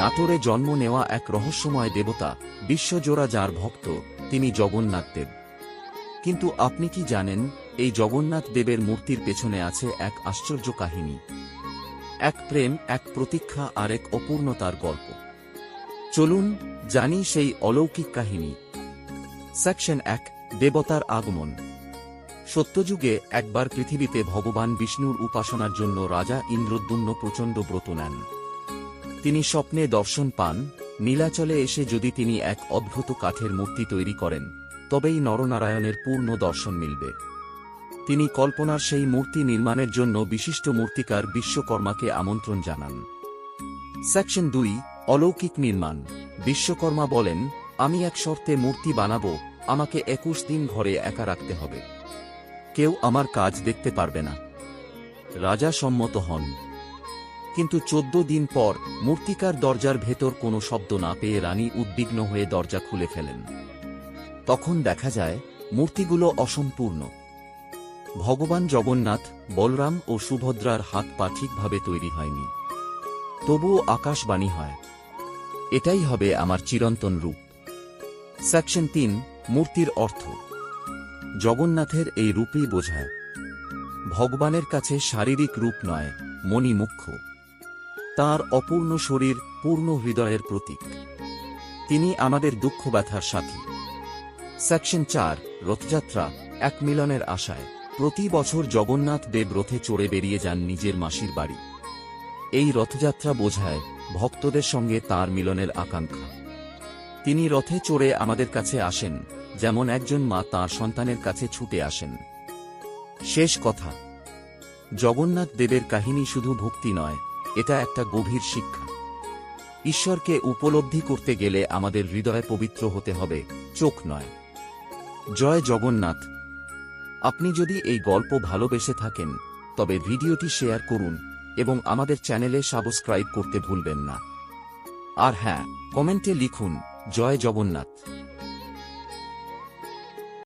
নাটোরে জন্ম নেওয়া এক রহস্যময় দেবতা, বিশ্বজোড়া যার ভক্ত, তিনি জগন্নাথ দেব। কিন্তু আপনি কি জানেন, এই জগন্নাথ দেবের মূর্তির পেছনে আছে এক আশ্চর্য কাহিনী, এক প্রেম, এক প্রতীক্ষা আর এক অপূর্ণতার গল্প। চলুন জানি সেই অলৌকিক কাহিনী। সেকশন 1, দেবতার আগমন। সত্যযুগে একবার পৃথিবীতে ভগবান বিষ্ণুর উপাসনার জন্য রাজা ইন্দ্রদ্যুম্ন প্রচণ্ড ব্রত নেন। তিনি স্বপ্নে দর্শন পান, নীলাচলে এসে যদি তিনি এক অদ্ভুত কাঠের মূর্তি তৈরি করেন, তবেই নরনারায়ণের পূর্ণ দর্শন মিলবে। তিনি কল্পনার সেই মূর্তি নির্মাণের জন্য বিশিষ্ট মূর্তিকার বিশ্বকর্মাকে আমন্ত্রণ জানান। সেকশন 2, অলৌকিক নির্মাণ। বিশ্বকর্মা বলেন, আমি এক শর্তে মূর্তি বানাবো, আমাকে 21 দিন ঘরে একা রাখতে হবে, কেউ আমার কাজ দেখতে পারবে না। রাজা সম্মত হন। কিন্তু 14 দিন পর মূর্তিকার দরজার ভেতর কোনো শব্দ না পেয়ে রানী উদ্বিগ্ন হয়ে দরজা খুলে ফেলেন। তখন দেখা যায় মূর্তিগুলো অসম্পূর্ণ। ভগবান জগন্নাথ, বলরাম ও সুভদ্রার হাত পা ঠিকভাবে তৈরি হয়নি। তবুও আকাশবাণী হয়, এটাই হবে আমার চিরন্তন রূপ। সেকশন 3, মূর্তির অর্থ। জগন্নাথের এই রূপই বোঝায় ভগবানের কাছে শারীরিক রূপ নয়, মনি মুখ্য। তাঁর অপূর্ণ শরীর পূর্ণ হৃদয়ের প্রতীক। তিনি আমাদের দুঃখ ব্যথার সাথী। সেকশন 4, রথযাত্রা, এক মিলনের আশায়। প্রতি বছর জগন্নাথ দেব রথে চড়ে বেরিয়ে যান নিজের মাসির বাড়ি। এই রথযাত্রা বোঝায় ভক্তদের সঙ্গে তাঁর মিলনের আকাঙ্ক্ষা। তিনি রথে চড়ে আমাদের কাছে আসেন, যেমন একজন মা তাঁর সন্তানের কাছে ছুটে আসেন। শেষ কথা, জগন্নাথ দেবের কাহিনী শুধু ভক্তি নয়, এটা একটা গভীর শিক্ষা। ঈশ্বরকে উপলব্ধি করতে গেলে আমাদের হৃদয় পবিত্র হতে হবে, চোখ নয়। জয় জগন্নাথ। আপনি যদি এই গল্প ভালোবেসে থাকেন, তবে ভিডিওটি শেয়ার করুন এবং আমাদের চ্যানেলে সাবস্ক্রাইব করতে ভুলবেন না। আর হ্যাঁ, কমেন্টে লিখুন, জয় জগন্নাথ।